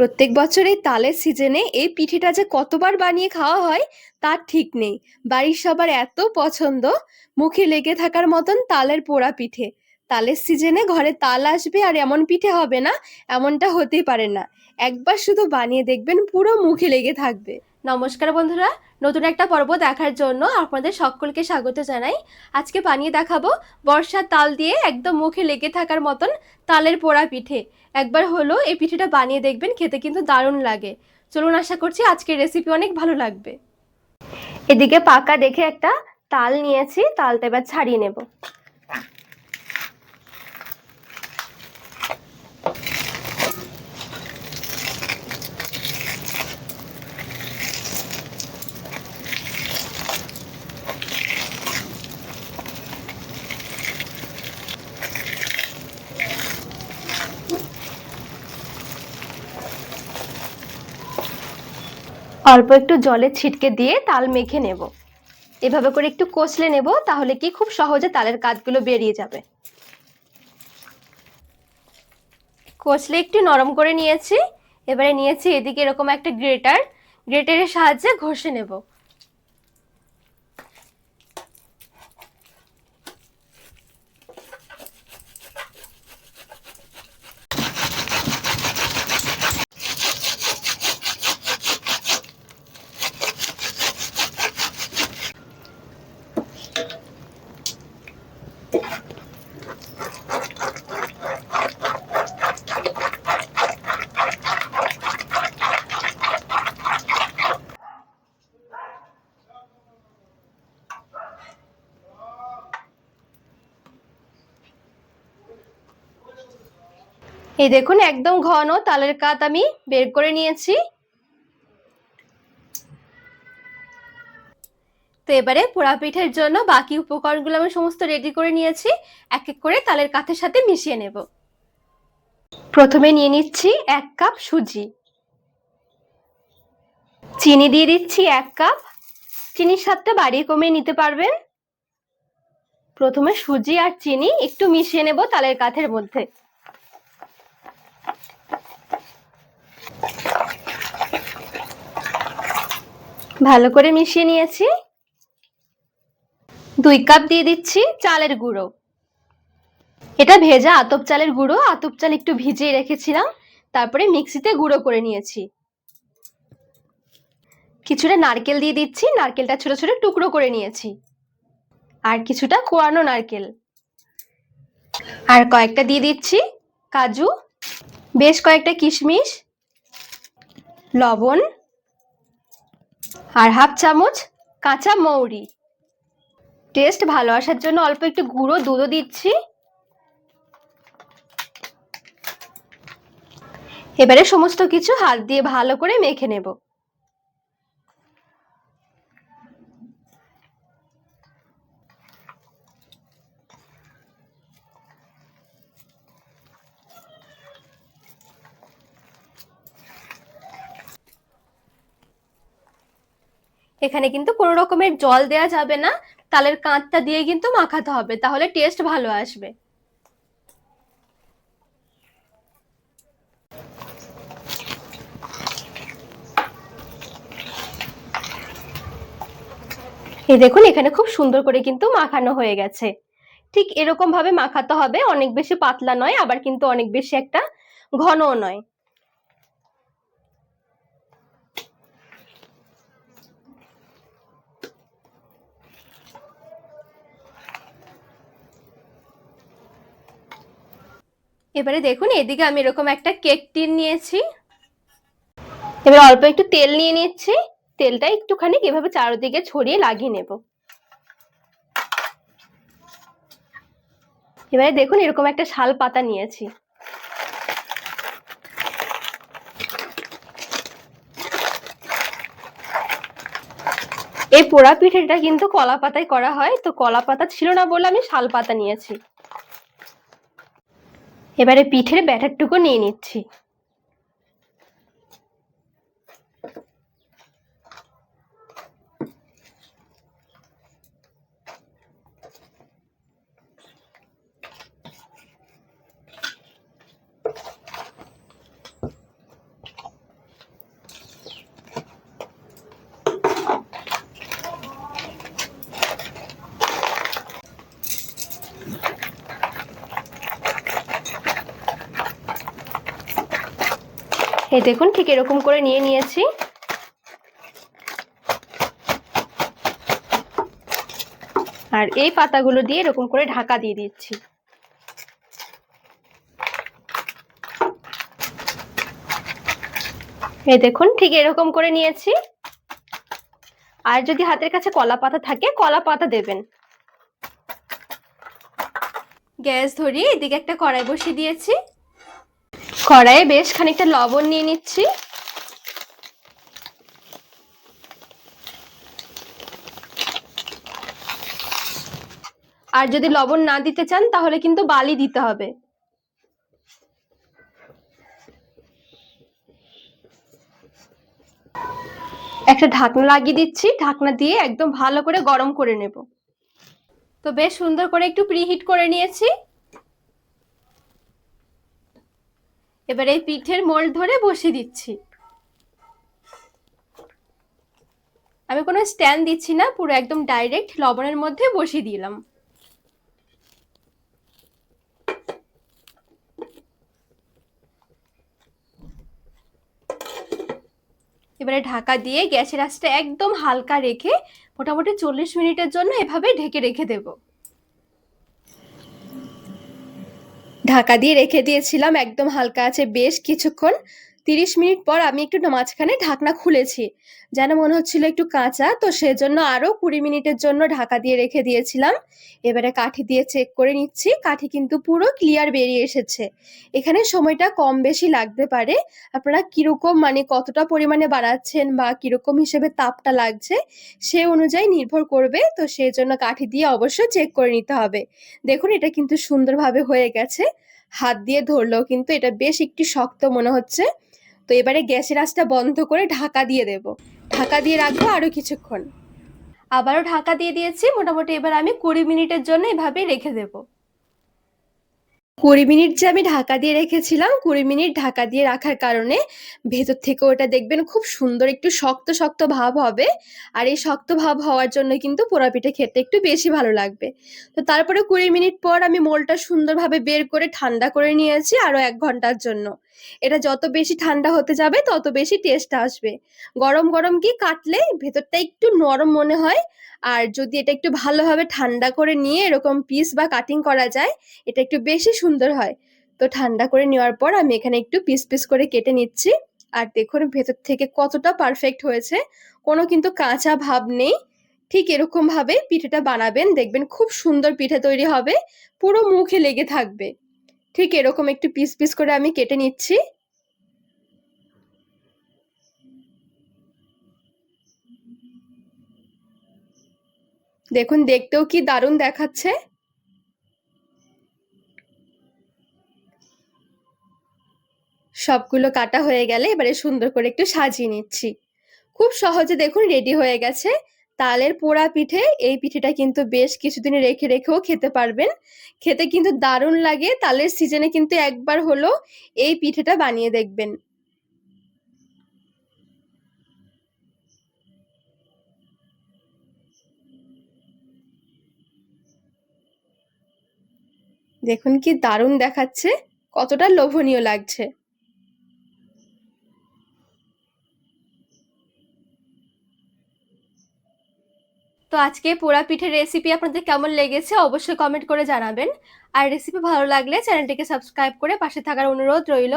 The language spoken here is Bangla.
প্রত্যেক বছর এই তালের সিজনে এই পিঠেটা যে কতবার বানিয়ে খাওয়া হয় তার ঠিক নেই। বাড়ির সবার এত পছন্দ, মুখে লেগে থাকার মতন তালের পোড়া পিঠে। তালের সিজনে ঘরে তাল আসবে আর এমন পিঠে হবে না, এমনটা হতেই পারে না। একবার শুধু বানিয়ে দেখবেন, পুরো মুখে লেগে থাকবে। নমস্কার বন্ধুরা, নতুন একটা পর্ব দেখার জন্য আপনাদের সকলকে স্বাগত জানাই। আজকে বানিয়ে দেখাবো বর্ষার তাল দিয়ে একদম মুখে লেগে থাকার মতন তালের পোড়া পিঠে। একবার হলো এই পিঠেটা বানিয়ে দেখবেন, খেতে কিন্তু দারুণ লাগে। চলুন, আশা করছি আজকের রেসিপি অনেক ভালো লাগবে। এদিকে পাকা দেখে একটা তাল নিয়েছি, তালটা এবার ছাড়িয়ে নেব। অল্প একটু জলে ছিটকে দিয়ে তাল মেখে নেব। এভাবে করে একটু কষলে নেব, তাহলে কি খুব সহজে তালের কাঠগুলো বেরিয়ে যাবে। কষলে একটু নরম করে নিয়েছি। এবারে নিয়েছি এদিকে এরকম একটা গ্রেটারের সাহায্যে ঘষে নেব। এই দেখুন, একদম ঘন তালের কাঠ আমি বের করে নিয়েছি। তো এবারে পোড়া পিঠের জন্য বাকি উপকরণগুলো আমি সমস্ত রেডি করে নিয়েছি। এক এক করে তালের কাঠের সাথে মিশিয়ে নেব। প্রথমে নিয়ে নিচ্ছি 1 কাপ সুজি, চিনি দিয়ে দিচ্ছি 1 কাপ। চিনির স্বাদটা বাড়িয়ে কমিয়ে নিতে পারবেন। প্রথমে সুজি আর চিনি একটু মিশিয়ে নেব তালের কাঠের মধ্যে। ভালো করে মিশিয়ে নিয়েছি। 2 কাপ দিয়ে দিচ্ছি চালের গুঁড়ো। এটা ভেজা আতপ চালের গুঁড়ো, আতপ চাল একটু ভিজিয়ে রেখেছিলাম, তারপরে মিক্সিতে গুঁড়ো করে নিয়েছি। কিছুটা নারকেল দিয়ে দিচ্ছি, নারকেলটা ছোট ছোট টুকরো করে নিয়েছি। আর কিছুটা কোরানো নারকেল। আর কয়েকটা দিয়ে দিচ্ছি কাজু, বেশ কয়েকটা কিশমিশ, লবণ, আর হাফ চামচ কাঁচা মৌরি। টেস্ট ভালো আসার জন্য অল্প একটু গুঁড়ো দুধও দিচ্ছি। এবারে সমস্ত কিছু হাত দিয়ে ভালো করে মেখে নেব। এখানে কিন্তু কোনো রকমের জল দেয়া যাবে না, তালের কাঁচটা দিয়ে কিন্তু মাখাতে হবে, তাহলে টেস্ট ভালো আসবে। এই দেখুন, এখানে খুব সুন্দর করে কিন্তু মাখানো হয়ে গেছে। ঠিক এরকম ভাবে মাখাতে হবে, অনেক বেশি পাতলা নয়, আবার কিন্তু অনেক বেশি একটা ঘনও নয়। এবারে দেখুন, এদিকে আমি এরকম একটা কেক টিন নিয়েছি। এবার অল্প একটু তেল নিয়ে নিচ্ছি। তেলটা একটুখানি এভাবে চারদিকে ছড়িয়ে লাগিয়ে নেব। এবারে দেখুন, এরকম একটা শাল পাতা নিয়েছি। এই পোড়া পিঠেটা কিন্তু কলা পাতায় করা হয়, তো কলা পাতা ছিল না বলে আমি শাল পাতা নিয়েছি। এবারে পিঠের ব্যাটারটুকু নিয়ে নিচ্ছি। এই দেখুন ঠিক এরকম করে নিয়ে নিয়েছি। আর এই পাতাগুলো দিয়ে এরকম করে ঢাকা দিয়ে দিচ্ছি। এই দেখুন ঠিক এরকম করে নিয়েছি। আর যদি হাতের কাছে কলা পাতা থাকে কলা পাতা দেবেন। গ্যাস ধরিয়ে এদিকে একটা কড়াই বসিয়ে দিয়েছি। কড়াইয়ে বেশ খানিকটা লবণ নিয়ে নিচ্ছি। আর যদি লবণ না দিতে চান তাহলে কিন্তু বালি দিতে হবে। একটা ঢাকনা লাগিয়ে দিচ্ছি, ঢাকনা দিয়ে একদম ভালো করে গরম করে নেব। তো বেশ সুন্দর করে একটু প্রিহিট করে নিয়েছি। এবার এই পিঠের মোল্ড ধরে বসিয়ে দিচ্ছি। আমি কোনো স্ট্যান্ড দিচ্ছি না, পুরো একদম ডাইরেক্ট লবণের মধ্যে বসিয়ে দিলাম। এবারে ঢাকা দিয়ে গ্যাসের আঁচটা একদম হালকা রেখে মোটামুটি 40 মিনিটের জন্য এভাবে ঢেকে রেখে দেব। ঢাকা দিয়ে রেখে দিয়েছিলাম একদম হালকা আছে বেশ কিছুক্ষণ। 30 মিনিট পর আমি একটু মাঝখানে ঢাকনা খুলেছি, যেন মনে হচ্ছিল একটু কাঁচা, তো সেজন্য আরো 20 মিনিটের জন্য ঢাকা দিয়ে রেখে দিয়েছিলাম। এবারে কাঠি দিয়ে চেক করে নিচ্ছি, কাঠি কিন্তু পুরো ক্লিয়ার বেরিয়ে এসেছে। এখানে সময়টা কম বেশি লাগতে পারে, আপনারা কিরকম মানে কতটা পরিমাণে বানাচ্ছেন বা কিরকম হিসেবে তাপটা লাগছে সে অনুযায়ী নির্ভর করবে, তো সেই জন্য কাঠি দিয়ে অবশ্যই চেক করে নিতে হবে। দেখুন এটা কিন্তু সুন্দরভাবে হয়ে গেছে, হাত দিয়ে ধরলেও কিন্তু এটা বেশ একটু শক্ত মনে হচ্ছে। তো এবারে গ্যাসের আঁচটা বন্ধ করে ঢাকা দিয়ে দেব। ঢাকা দিয়ে রাখবো আরো কিছুক্ষণ। আবারও ঢাকা দিয়ে দিয়েছি, মোটামুটি এবার আমি 20 মিনিটের জন্য এভাবেই রেখে দেব। 20 মিনিট যে আমি ঢাকা দিয়ে রেখেছিলাম, 20 মিনিট ঢাকা দিয়ে রাখার কারণে ভেতর থেকে ওটা দেখবেন খুব সুন্দর একটু শক্ত শক্ত ভাব হবে। আর এই শক্ত ভাব হওয়ার জন্য কিন্তু পোড়া পিঠে খেতে একটু বেশি ভালো লাগবে। তো তারপরে 20 মিনিট পর আমি মোলটা সুন্দরভাবে বের করে ঠান্ডা করে নিয়েছি আরো 1 ঘন্টার জন্য। এটা যত বেশি ঠান্ডা হতে যাবে তত বেশি টেস্ট আসবে। গরম গরম কি কাটলে ভেতরটা একটু নরম মনে হয়। আর যদি এটা একটু ভালোভাবে ঠান্ডা করে নিয়ে এরকম পিস বা কাটিং করা যায় এটা একটু বেশি সুন্দর হয়। তো ঠান্ডা করে নেওয়ার পর আমি এখানে একটু পিস পিস করে কেটে নিচ্ছি। আর দেখুন ভেতর থেকে কতটা পারফেক্ট হয়েছে, কোনো কিন্তু কাঁচা ভাব নেই। ঠিক এরকম ভাবে পিঠেটা বানাবেন, দেখবেন খুব সুন্দর পিঠে তৈরি হবে, পুরো মুখে লেগে থাকবে। ঠিক এরকম একটু পিস পিস করে আমি কেটে নিচ্ছি। দেখুন দেখতেও কি দারুণ দেখাচ্ছে। সবগুলো কাটা হয়ে গেলে এবারে সুন্দর করে একটু সাজিয়ে নিচ্ছি। খুব সহজে দেখুন রেডি হয়ে গেছে তালের পোড়া পিঠে। এই পিঠেটা কিন্তু বেশ কিছুদিন রেখে রেখেও খেতে পারবেন, খেতে কিন্তু দারুণ লাগে। তালের সিজনে কিন্তু একবার হলো এই পিঠেটা বানিয়ে দেখবেন। দেখুন কি দারুণ দেখাচ্ছে, কতটা লোভনীয় লাগছে। তো আজকে পোড়া পিঠের রেসিপি আপনাদের কেমন লেগেছে অবশ্যই কমেন্ট করে জানাবেন। আর রেসিপি ভালো লাগলে চ্যানেলটিকে সাবস্ক্রাইব করে পাশে থাকার অনুরোধ রইল।